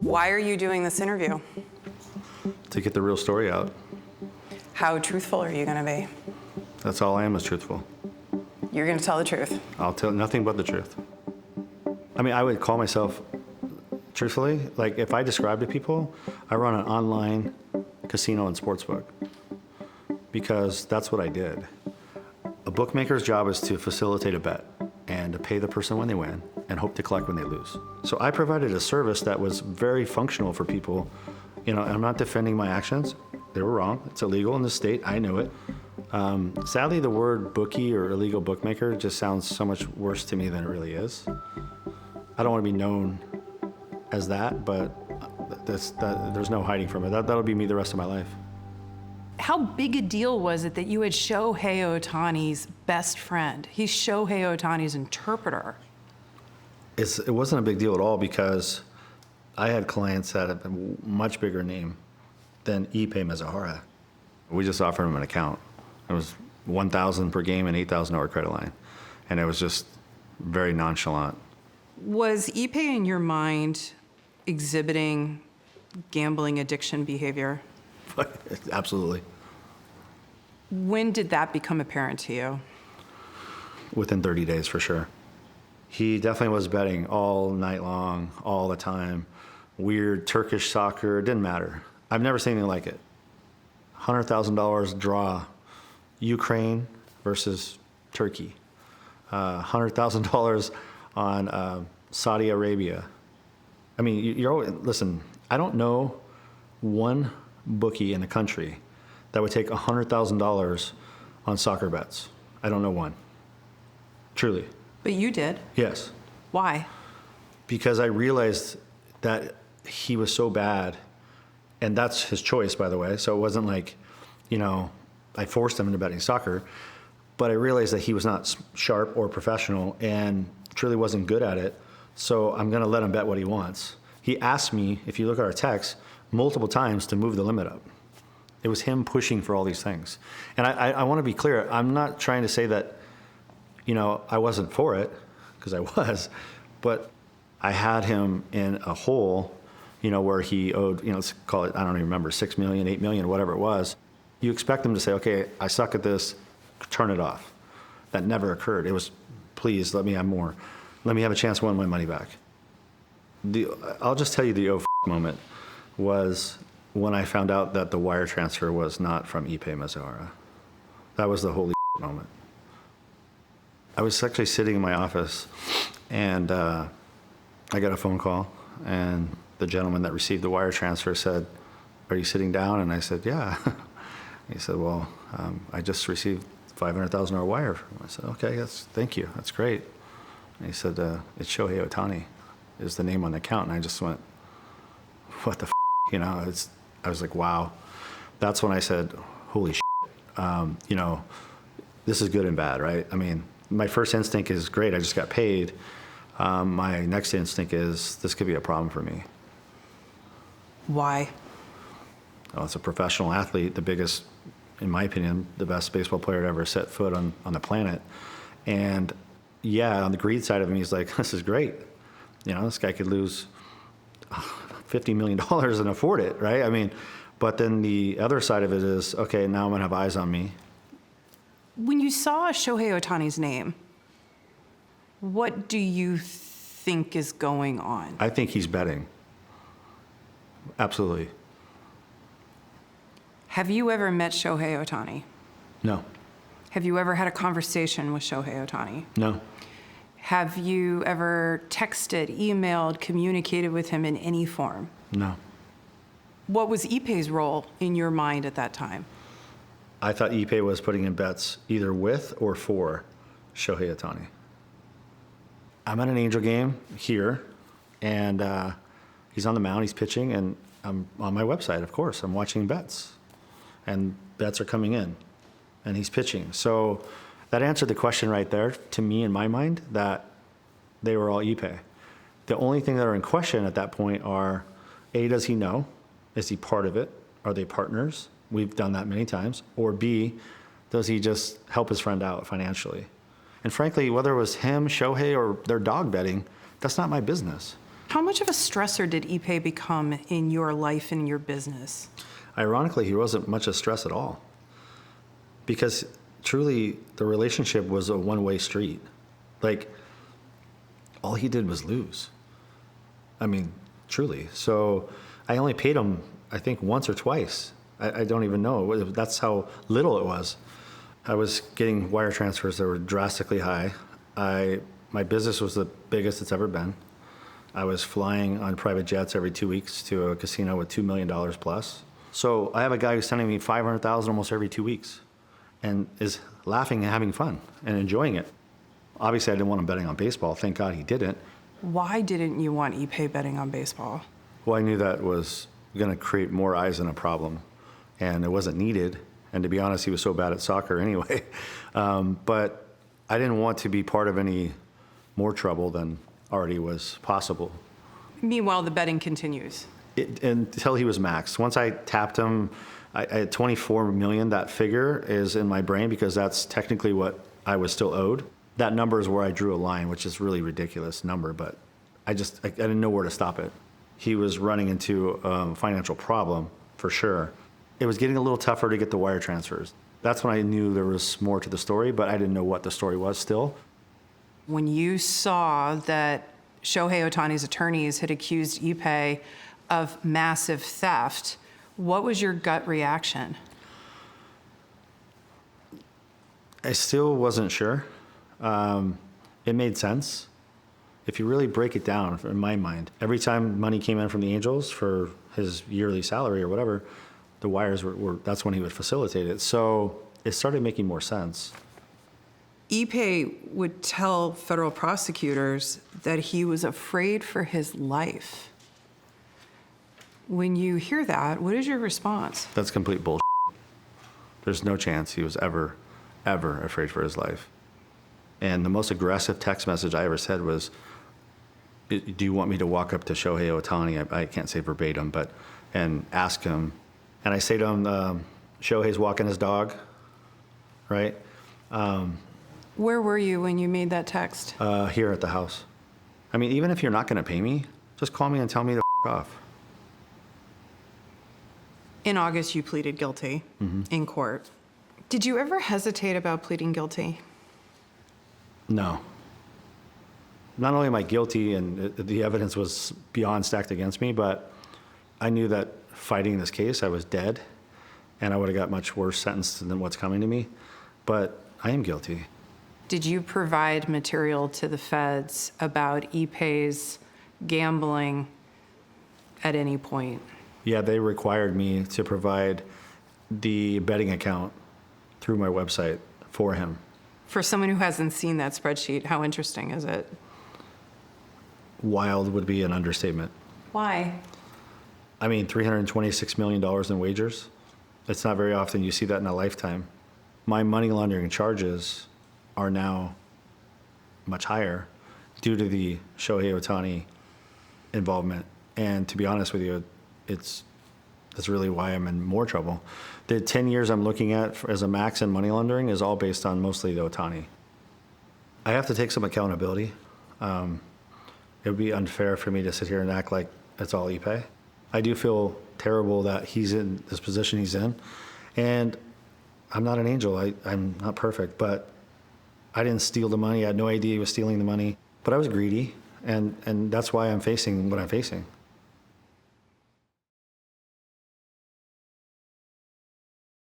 Why are you doing this interview? To get the real story out. How truthful are you going to be? That's all I am, is truthful. You're going to tell the truth. I'll tell nothing but the truth. I mean, I would call myself, truthfully, like if I describe to people, I run an online casino and sportsbook because that's what I did. A bookmaker's job is to facilitate a bet and to pay the person when they win and hope to collect when they lose. So I provided a service that was very functional for people. You know, and I'm not defending my actions. They were wrong. It's illegal in the state. I knew it. Sadly, the word bookie or illegal bookmaker just sounds so much worse to me than it really is. I don't want to be known as that, but there's no hiding from it. That'll be me the rest of my life. How big a deal was it that you had Shohei Ohtani's best friend? He's Shohei Ohtani's interpreter. It wasn't a big deal at all because I had clients that had a much bigger name than Ippei Mizuhara. We just offered him an account. It was $1,000 per game and $8,000 credit line. And it was just very nonchalant. Was Ippei in your mind exhibiting gambling addiction behavior? Absolutely. When did that become apparent to you? Within 30 days, for sure. He definitely was betting all night long, all the time. Weird Turkish soccer, didn't matter. I've never seen anything like it. $100,000 draw, Ukraine versus Turkey. $100,000 on Saudi Arabia. I mean, listen, I don't know one bookie in the country that would take $100,000 on soccer bets. I don't know one. Truly. But you did. Yes. Why? Because I realized that he was so bad, and that's his choice, by the way. So it wasn't like, you know, I forced him into betting soccer, but I realized that he was not sharp or professional and truly wasn't good at it. So I'm going to let him bet what he wants. He asked me, if you look at our text, multiple times to move the limit up. It was him pushing for all these things. And I want to be clear. I'm not trying to say that, you know, I wasn't for it, because I was, but I had him in a hole, you know, where he owed, you know, let's call it, I don't even remember, 6 million, 8 million, whatever it was. You expect them to say, okay, I suck at this, turn it off. That never occurred. It was, please, let me have more. Let me have a chance to win my money back. I'll just tell you the moment was when I found out that the wire transfer was not from Ippei Mizuhara. That was the holy moment. I was actually sitting in my office, and I got a phone call, and the gentleman that received the wire transfer said, "Are you sitting down?" And I said, "Yeah." He said, "Well, I just received $500,000 wire." I said, "Okay, thank you. That's great." And he said, "It's Shohei Ohtani is the name on the account." And I just went, "What the f?" You know, I was like, wow. That's when I said, holy shit. You know, this is good and bad, right? I mean, my first instinct is great, I just got paid. My next instinct is this could be a problem for me. Why? Well, it's a professional athlete, the biggest, in my opinion, the best baseball player to ever set foot on the planet. And yeah, on the greed side of him, he's like, this is great. You know, this guy could lose $50 million and afford it, right? I mean, but then the other side of it is, okay, now I'm gonna have eyes on me. When you saw Shohei Ohtani's name, what do you think is going on? I think he's betting. Absolutely. Have you ever met Shohei Ohtani? No. Have you ever had a conversation with Shohei Ohtani? No. Have you ever texted, emailed, communicated with him in any form? No. What was Ippei's role in your mind at that time? I thought Ippei was putting in bets either with or for Shohei Ohtani. I'm at an Angel game here, and he's on the mound, he's pitching, and I'm on my website, of course. I'm watching bets, and bets are coming in, and he's pitching. So that answered the question right there to me in my mind that they were all Ippei. The only thing that are in question at that point are, A, does he know? Is he part of it? Are they partners? We've done that many times. Or B, does he just help his friend out financially? And frankly, whether it was him, Shohei, or their dog betting, that's not my business. How much of a stressor did Ippei become in your life and your business? Ironically, he wasn't much of stress at all, because truly the relationship was a one-way street. Like, all he did was lose. I mean, truly. So I only paid him, I think, once or twice. I don't even know. That's how little it was. I was getting wire transfers that were drastically high. My business was the biggest it's ever been. I was flying on private jets every 2 weeks to a casino with $2 million plus. So I have a guy who's sending me $500,000 almost every 2 weeks and is laughing and having fun and enjoying it. Obviously, I didn't want him betting on baseball. Thank God he didn't. Why didn't you want Ippei betting on baseball? Well, I knew that was going to create more eyes and a problem, and it wasn't needed. And to be honest, he was so bad at soccer anyway. But I didn't want to be part of any more trouble than already was possible. Meanwhile, the betting continues. Until he was maxed. Once I tapped him, at 24 million, that figure is in my brain because that's technically what I was still owed. That number is where I drew a line, which is really ridiculous number, but I didn't know where to stop it. He was running into a financial problem for sure. It was getting a little tougher to get the wire transfers. That's when I knew there was more to the story, but I didn't know what the story was still. When you saw that Shohei Ohtani's attorneys had accused Ippei of massive theft, what was your gut reaction? I still wasn't sure. It made sense. If you really break it down, in my mind, every time money came in from the Angels for his yearly salary or whatever, the wires that's when he would facilitate it. So it started making more sense. Ippei would tell federal prosecutors that he was afraid for his life. When you hear that, what is your response? That's complete bullshit. There's no chance he was ever afraid for his life. And the most aggressive text message I ever said was, do you want me to walk up to Shohei Ohtani? I can't say verbatim, and ask him. And I say to him, Shohei's walking his dog, right? Where were you when you made that text? Here at the house. I mean, even if you're not going to pay me, just call me and tell me to off. In August, you pleaded guilty in court. Did you ever hesitate about pleading guilty? No. Not only am I guilty and the evidence was beyond stacked against me, but I knew that fighting this case, I was dead, and I would have got much worse sentence than what's coming to me. But I am guilty. Did you provide material to the feds about Ippei's gambling at any point? Yeah, they required me to provide the betting account through my website for him. For someone who hasn't seen that spreadsheet, how interesting is it? Wild would be an understatement. Why? I mean, $326 million in wagers. It's not very often you see that in a lifetime. My money laundering charges are now much higher due to the Shohei Ohtani involvement. And to be honest with you, that's really why I'm in more trouble. The 10 years I'm looking at as a max in money laundering is all based on mostly the Ohtani. I have to take some accountability. It would be unfair for me to sit here and act like it's all Ippei. I do feel terrible that he's in this position he's in. And I'm not an angel. I'm not perfect, but I didn't steal the money. I had no idea he was stealing the money, but I was greedy. And that's why I'm facing what I'm facing.